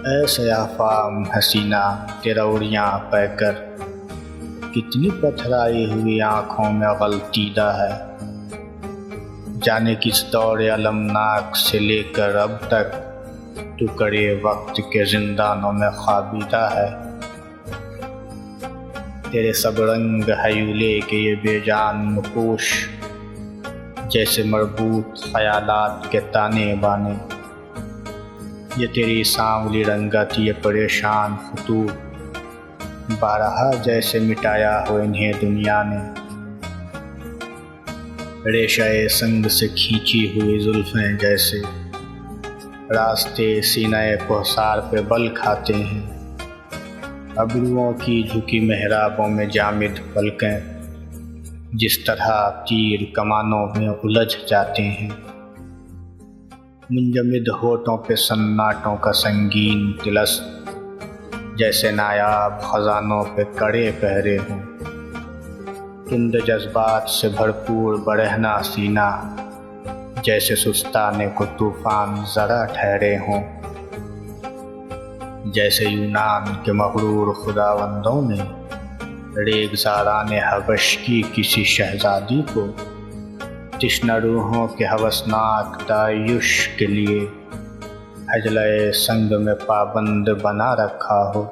اے سیاہ فام حسینہ تیرا اڑیاں پہ کر، کتنی پتھرائی ہوئی آنکھوں میں غلطیدہ ہے، جانے کس دور المناک سے لے کر اب تک تو کڑے وقت کے زندانوں میں خوابیدہ ہے۔ تیرے سب رنگ ہیولے کے یہ بے جان نقوش، جیسے مربوط خیالات کے تانے بانے، یہ تیری سانولی رنگت، یہ پریشان خطوط، بارہا جیسے مٹایا ہو انہیں دنیا نے۔ ریشہ سنگ سے کھینچی ہوئی زلفیں جیسے راستے سینہ کوثر پہ بل کھاتے ہیں، ابروؤں کی جھکی محرابوں میں جامد پلکیں جس طرح تیر کمانوں میں الجھ جاتے ہیں، منجمد ہونٹوں پہ سناٹوں کا سنگین طلسم، جیسے نایاب خزانوں پہ کڑے پہرے ہوں، تند جذبات سے بھرپور برہنہ سینہ، جیسے سستانے کو طوفان ذرا ٹھہرے ہوں، جیسے یونان کے مغرور خداوندوں نے ریگزاران حبش کی کسی شہزادی کو تشنہ روحوں کے ہوسناک تعیش کے لیے حجلہ سنگ میں پابند بنا رکھا ہو۔